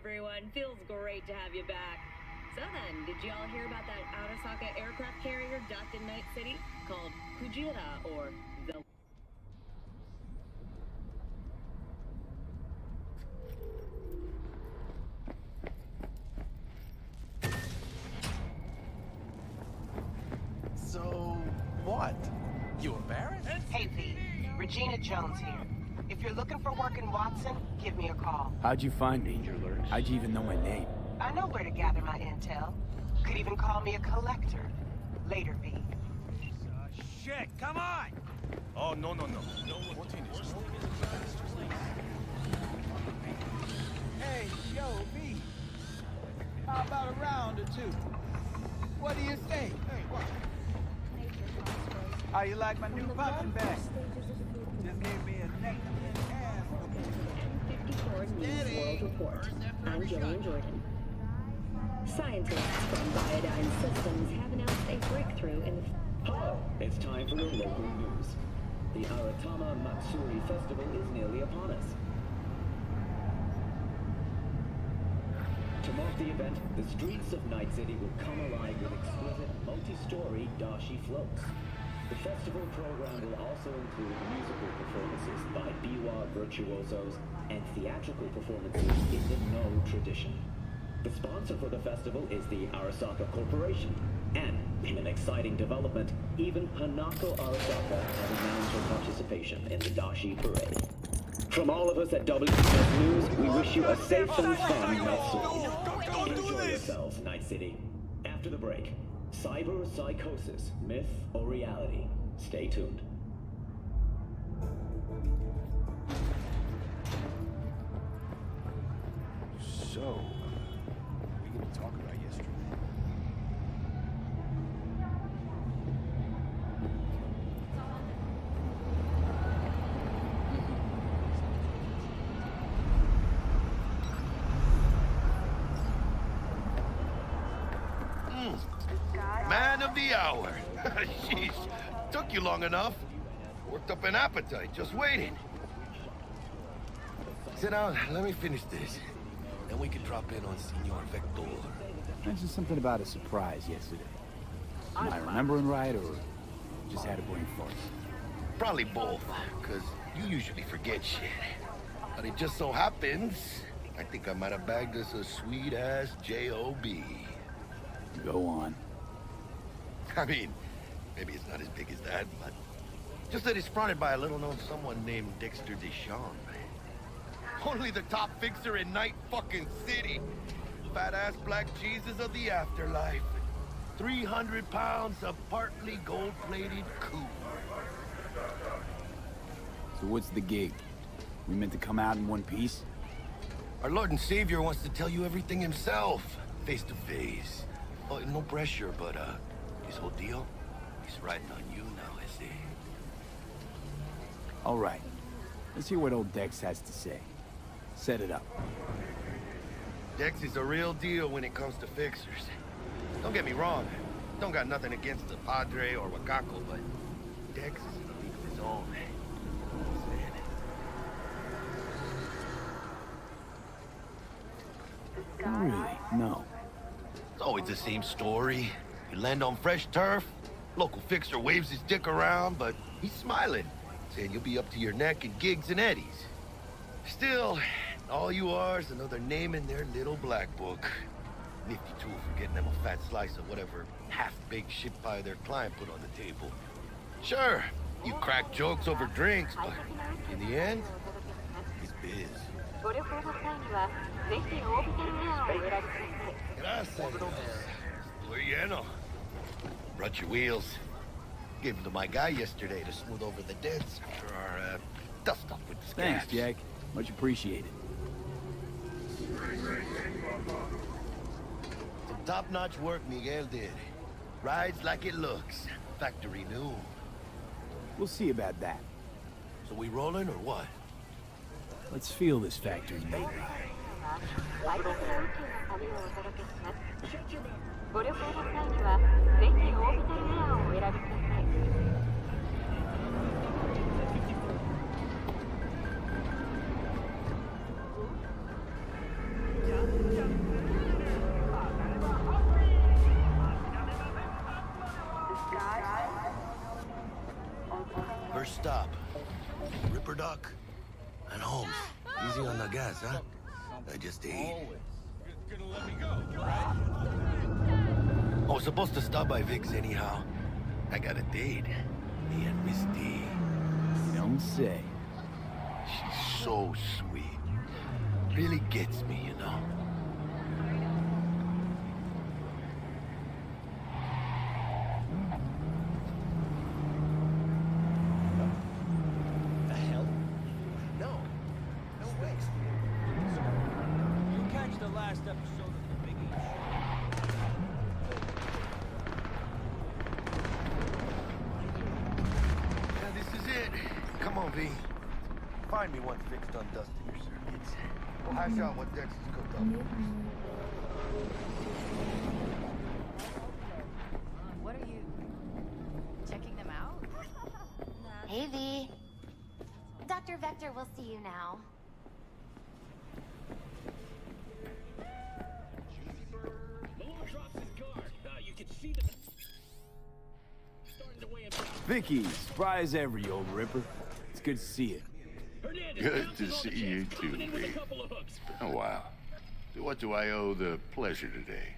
everyone. Feels great to have you back. So then, did you all hear about that Arasaka aircraft carrier docked in Night City called Kujira or the... So, what? You embarrassed? Hey V, Regina Jones here. If you're looking for work in Watson, give me a call. How'd you find me? How'd you even know my name? I know where to gather my intel. Could even call me a collector. Later, V. Shit, come on! Oh, no. Hey, yo, V. How about a round or two? What do you think? Hey, what? How you like my new punching bag? Just gave me a neck and ass. 54 News World Report. I'm Jillian Jordan. Scientists from Biodyne Systems have announced a breakthrough in the... Hello, it's time for your local news. The Aratama Matsuri Festival is nearly upon us. To mark the event, the streets of Night City will come alive with exquisite multi-story dashi floats. The festival program will also include musical performances by biwa virtuosos and theatrical performances in the No tradition. The sponsor for the festival is the Arasaka Corporation, and in an exciting development, even Hanako Arasaka has announced her participation in the Dashi Parade. From all of us at WCS News, we wish you a safe and fun Matsuri. Enjoy yourselves, Night City. After the break, cyber psychosis, myth or reality? Stay tuned. So, we gonna talk about yesterday? Man of the hour. Sheesh. Took you long enough. Worked up an appetite, just waiting. Sit down, let me finish this. Then we can drop in on Senor Vector. Mentioned something about a surprise yesterday. Am I remembering right, or just had a brain fart? Probably both, because you usually forget shit. But it just so happens, I think I might have bagged us a sweet-ass J.O.B. Go on. I mean, maybe it's not as big as that, but just that it's fronted by a little-known someone named Dexter Deschamps. Only the top fixer in Night fucking City. Fat-ass black Jesus of the afterlife. 300 pounds of partly gold-plated coup. So what's the gig? We meant to come out in one piece? Our Lord and Savior wants to tell you everything himself, face to face. Oh, no pressure, but his whole deal, he's riding on you now, I see. All right. Let's hear what old Dex has to say. Set it up. Dex is a real deal when it comes to fixers. Don't get me wrong, don't got nothing against the Padre or Wakako, but Dex is in a league of his own. Not really, no. It's always the same story. You land on fresh turf, local fixer waves his dick around, but he's smiling, saying you'll be up to your neck in gigs and eddies. Still, all you are is another name in their little black book. Nifty tool for getting them a fat slice of whatever half-baked shit pie their client put on the table. Sure, you crack jokes over drinks, but in the end, it's biz. Gracias. Estoy lleno. Brought your wheels. Gave them to my guy yesterday to smooth over the dents after our dust up with the scabs. Thanks, Jack. Much appreciated. Some top-notch work Miguel did. Rides like it looks. Factory new. We'll see about that. So we rolling or what? Let's feel this factory made right. ご旅行の際にはぜひオービタルエアをお選びください。Yeah. Super Doc? And Holmes, easy on the gas, huh? I just ate. You're gonna let me go, right? I was supposed to stop by Vic's anyhow. I got a date. Me and Miss D. Don't say. She's so sweet. Really gets me, you know? The hell? No. No way. You catch the last episode of the Biggie Show. Yeah, this is it. Come on, V. Find me once Vic's done dusting your circuits. We'll hash out what Dex has cooked up. What are you checking them out? Hey, V. Dr. Vector will see you now. Vicky, surprise every old ripper. It's good to see you. Good to see you too, V. Been a while. What do I owe the pleasure today?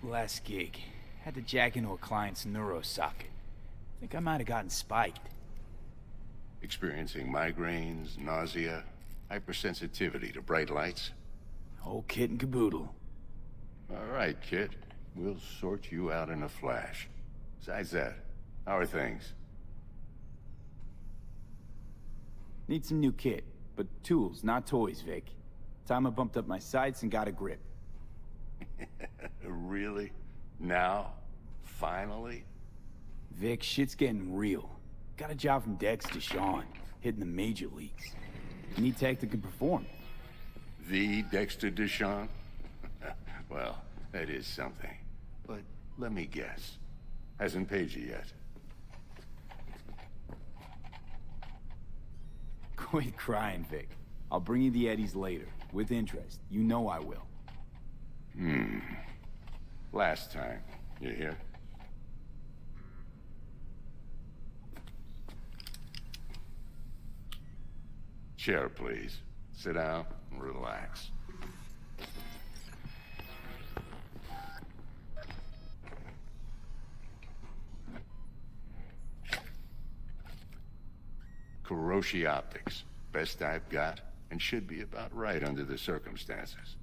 Last gig. Had to jack into a client's neuro socket. Think I might have gotten spiked. Experiencing migraines, nausea, hypersensitivity to bright lights? Whole kit and caboodle. All right, kid. We'll sort you out in a flash. Besides that, how are things? Need some new kit, but tools, not toys, Vic. Time I bumped up my sights and got a grip. Really? Now? Finally? Vic, shit's getting real. Got a job from Dex to Sean, hitting the major leagues. Need tech that can perform. The Dexter Deshawn? Well, that is something. But let me guess. Hasn't paid you yet. Quit crying, Vic. I'll bring you the eddies later, with interest. You know I will. Last time. You hear? Chair, please. Sit down and relax. Kuroshi Optics. Best I've got, and should be about right under the circumstances.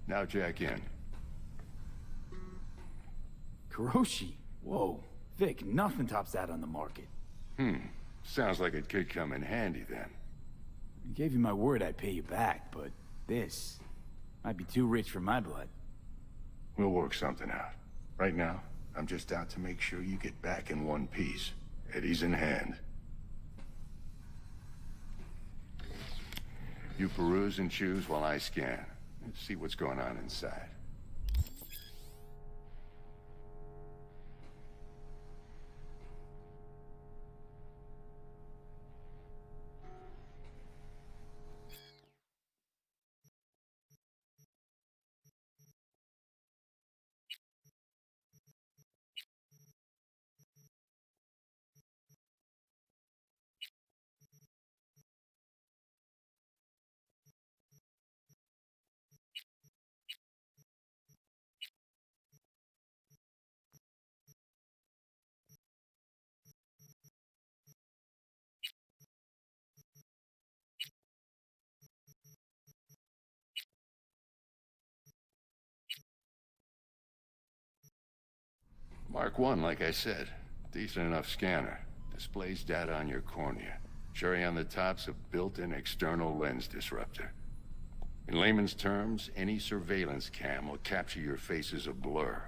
Now jack in. Kuroshi? Whoa. Vic, nothing tops that on the market. Sounds like it could come in handy then. I gave you my word I'd pay you back, but this might be too rich for my blood. We'll work something out. Right now, I'm just out to make sure you get back in one piece. Eddie's in hand. You peruse and choose while I scan. Let's see what's going on inside. Mark 1, like I said. Decent enough scanner. Displays data on your cornea. Cherry on the top's a built-in external lens disruptor. In layman's terms, any surveillance cam will capture your face as a blur.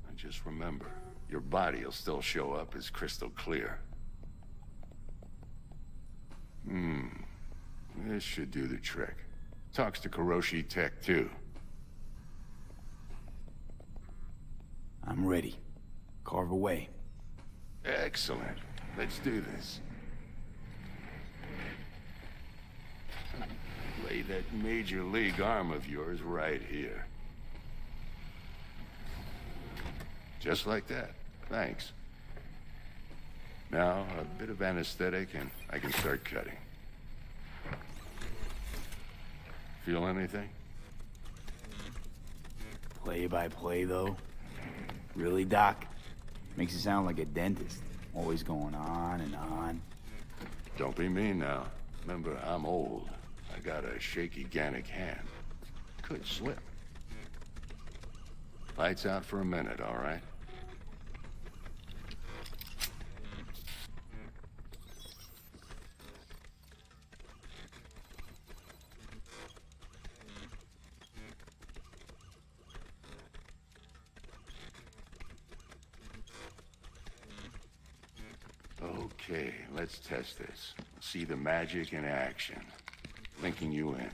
And just remember, your body will still show up as crystal clear. This should do the trick. Talks to Kuroshi Tech, too. I'm ready. Carve away. Excellent. Let's do this. Lay that major league arm of yours right here. Just like that. Thanks. Now, a bit of anesthetic and I can start cutting. Feel anything? Play by play, though? Really, Doc? Makes you sound like a dentist. Always going on and on. Don't be mean now. Remember, I'm old. I got a shaky Gannic hand. Could slip. Lights out for a minute, all right? Okay, let's test this. See the magic in action. Linking you in.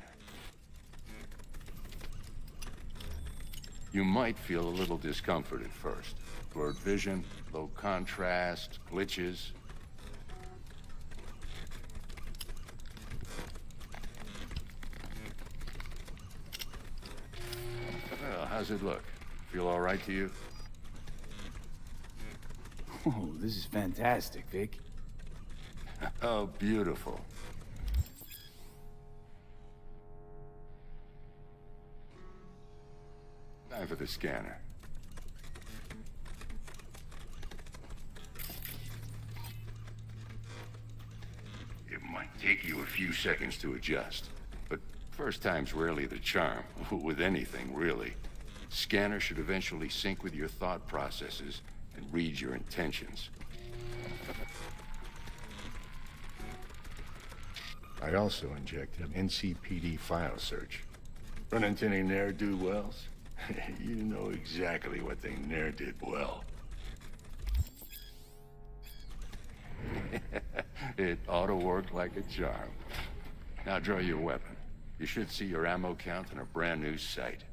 You might feel a little discomfort at first. Blurred vision, low contrast, glitches. Well, how's it look? Feel all right to you? Oh, this is fantastic, Vic. Oh, beautiful. Time for the scanner. It might take you a few seconds to adjust, but first time's rarely the charm, with anything, really. Scanner should eventually sync with your thought processes and read your intentions. I also injected an NCPD file search. Run into any ne'er-do-wells? You know exactly what they ne'er did well. It ought to work like a charm. Now draw your weapon. You should see your ammo count in a brand new sight.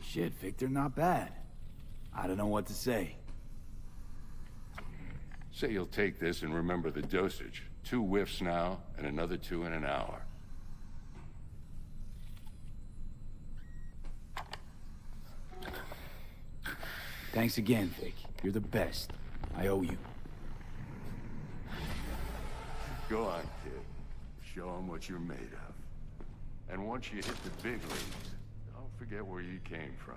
Shit, Victor, not bad. I don't know what to say. Say you'll take this and remember the dosage. 2 whiffs now, and another 2 in an hour. Thanks again, Vic. You're the best. I owe you. Go on, kid. Show them what you're made of. And once you hit the big leagues, don't forget where you came from.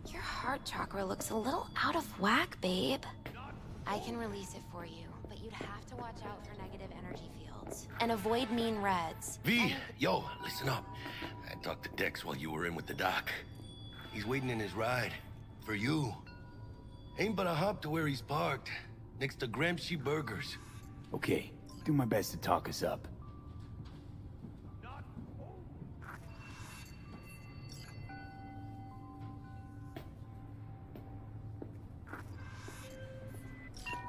Your heart chakra looks a little out of whack, babe. I can release it for you, but you'd have to watch out for negative energy fields. And avoid mean reds. V, yo, listen up. I talked to Dex while you were in with the doc. He's waiting in his ride. For you. Ain't but a hop to where he's parked. Next to Gramsci Burgers. Okay, do my best to talk us up.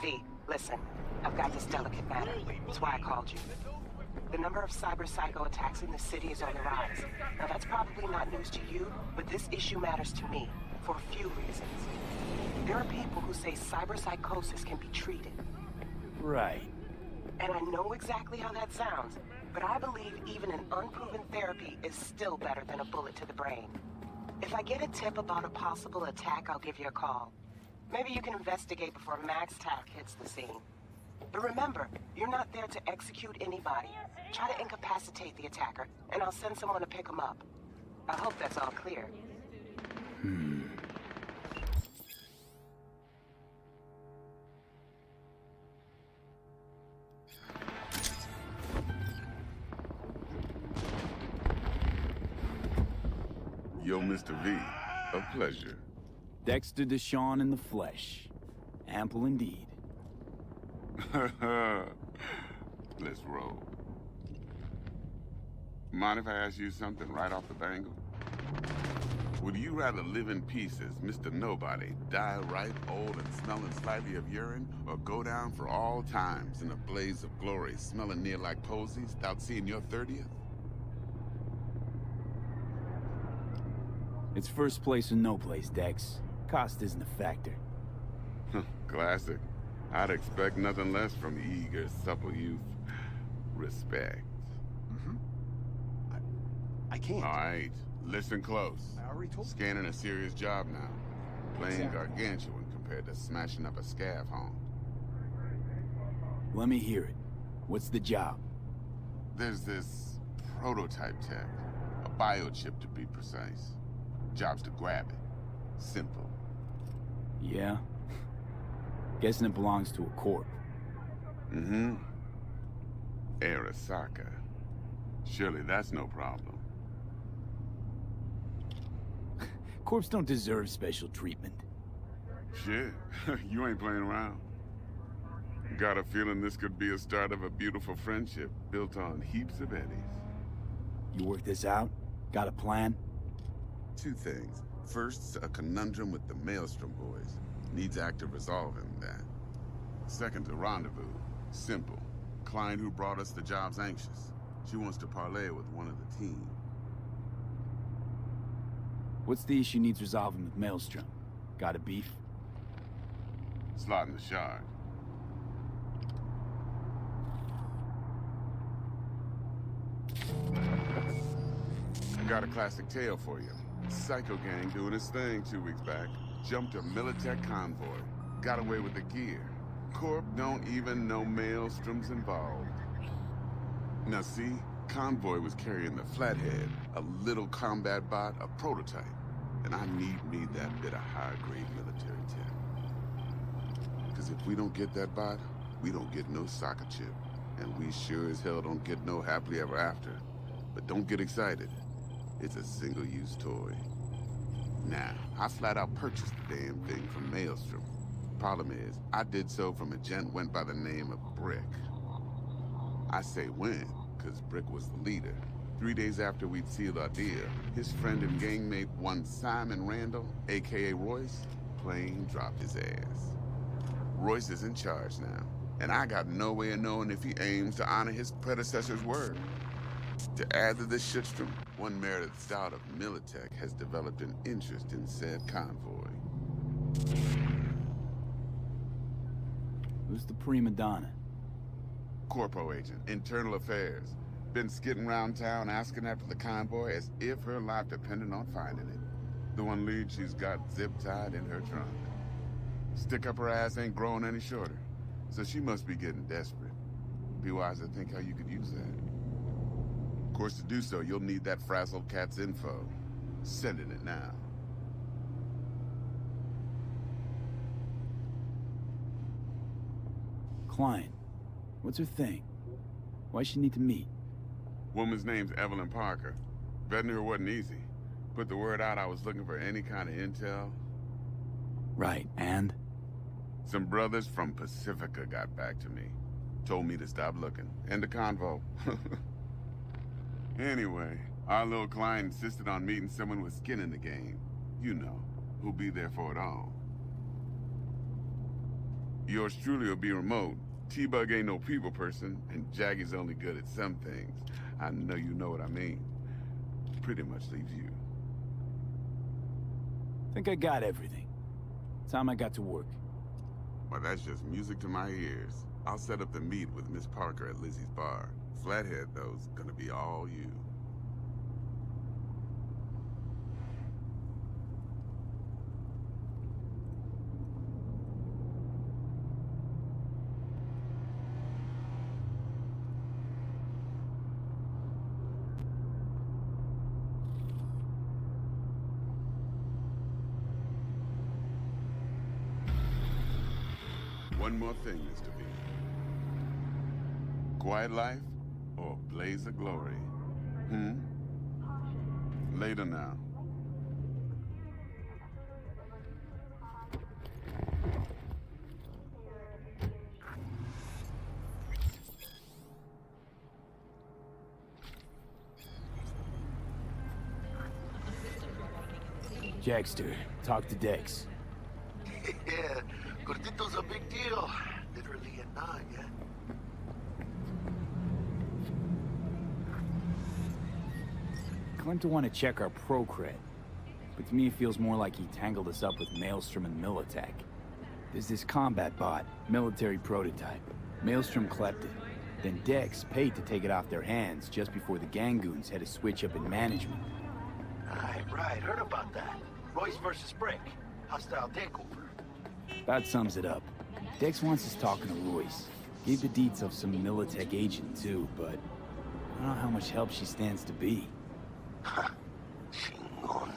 V, listen. I've got this delicate matter. That's why I called you. The number of cyber psycho attacks in the city is on the rise. Now that's probably not news to you, but this issue matters to me for a few reasons. There are people who say cyber psychosis can be treated. Right. And I know exactly how that sounds, but I believe even an unproven therapy is still better than a bullet to the brain. If I get a tip about a possible attack, I'll give you a call. Maybe you can investigate before Max Tack hits the scene. But remember, you're not there to execute anybody. Try to incapacitate the attacker, and I'll send someone to pick him up. I hope that's all clear. Yo, Mr. V, a pleasure. Dexter Deshawn in the flesh. Ample indeed. Let's roll. Mind if I ask you something right off the bangle? Would you rather live in pieces, Mr. Nobody, die ripe, old, and smelling slightly of urine, or go down for all times in a blaze of glory, smelling near like posies, without seeing your 30th? It's first place or no place, Dex. Cost isn't a factor. Classic. I'd expect nothing less from eager, supple youth. Respect. I can't. All right, listen close. I already told you. Scanning a serious job now. Playing gargantuan compared to smashing up a scav home. Let me hear it. What's the job? There's this prototype tech. A biochip to be precise. Job's to grab it. Simple. Yeah? Guessing it belongs to a corp. Mm-hmm. Arasaka. Surely that's no problem. Corps don't deserve special treatment. Shit, you ain't playing around. Got a feeling this could be a start of a beautiful friendship built on heaps of eddies. You work this out? Got a plan? Two things. First, a conundrum with the Maelstrom boys. Needs active resolving that. Second, a rendezvous. Simple. Client who brought us the job's anxious. She wants to parlay with one of the team. What's the issue needs resolving with Maelstrom? Got a beef? Slotting the shard. I got a classic tale for you. Psycho gang doing his thing 2 weeks back. Jumped a Militech convoy. Got away with the gear. Corp don't even know Maelstrom's involved. Now see, convoy was carrying the Flathead, a little combat bot, a prototype. And I need me that bit of high-grade military tech. Because if we don't get that bot, we don't get no soccer chip. And we sure as hell don't get no happily ever after. But don't get excited. It's a single-use toy. Now, I flat out purchased the damn thing from Maelstrom. Problem is, I did so from a gent went by the name of Brick. I say when, because Brick was the leader. 3 days after we'd sealed our deal, his friend and gangmate, one Simon Randall, aka Royce, plain dropped his ass. Royce is in charge now, and I got no way of knowing if he aims to honor his predecessor's word. To add to this shitstorm, one merited stout of Militech has developed an interest in said convoy. Who's the prima donna? Corpo agent, internal affairs. Been skidding around town asking after the convoy as if her life depended on finding it. The one lead she's got zip-tied in her trunk. Stick up her ass ain't growing any shorter, so she must be getting desperate. Be wise to think how you could use that. Of course, to do so, you'll need that frazzled cat's info. Sending it now. Client. What's her thing? Why's she need to meet? Woman's name's Evelyn Parker. Vetting her wasn't easy. Put the word out I was looking for any kind of intel. Right, and? Some brothers from Pacifica got back to me. Told me to stop looking. End the convo. Anyway, our little client insisted on meeting someone with skin in the game. You know, who'll be there for it all. Yours truly will be remote. T-Bug ain't no people person, and Jaggy's only good at some things. I know you know what I mean. Pretty much leaves you. Think I got everything. Time I got to work. Well, that's just music to my ears. I'll set up the meet with Miss Parker at Lizzie's bar. Flathead, though's gonna be all you. One more thing, Mr. B. Quiet life or blaze of glory? Later now. Jackster, talk to Dex. Yeah, Gordito's a big deal. Literally a nine, yeah? Claim to want to check our pro cred. but to me it feels more like he tangled us up with Maelstrom and Militech. There's this combat bot, military prototype. Maelstrom clept it. Then Dex paid to take it off their hands just before the Gangoons had a switch up in management. Right, heard about that. Royce versus Brick. Hostile takeover. That sums it up. Dex wants us talking to Royce. Gave the deets of some Militech agent too, but I don't know how much help she stands to be. Ha. Chingon.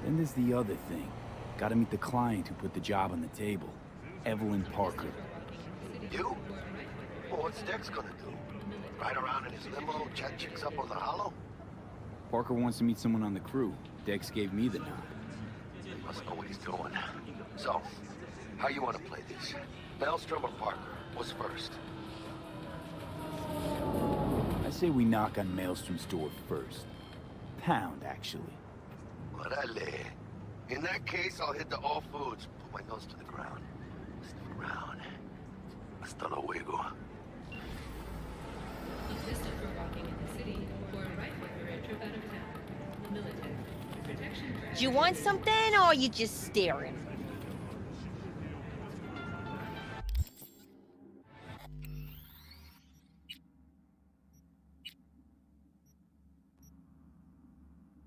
Then there's the other thing. Gotta meet the client who put the job on the table. Evelyn Parker. You? Well, what's Dex gonna do? Ride around in his limo, chat chicks up on the hollow? Parker wants to meet someone on the crew. Dex gave me the nod. He must know what he's doing. So, how you want to play this? Maelstrom or Parker? What's first? I say we knock on Maelstrom's door first. Pound, actually. Orale. In that case, I'll hit the all foods. Put my nose to the ground. Sniff around. Hasta luego. Assistant for walking in the city, or right when you're a trip out of town. Military. Protection. Do you want something, or are you just staring?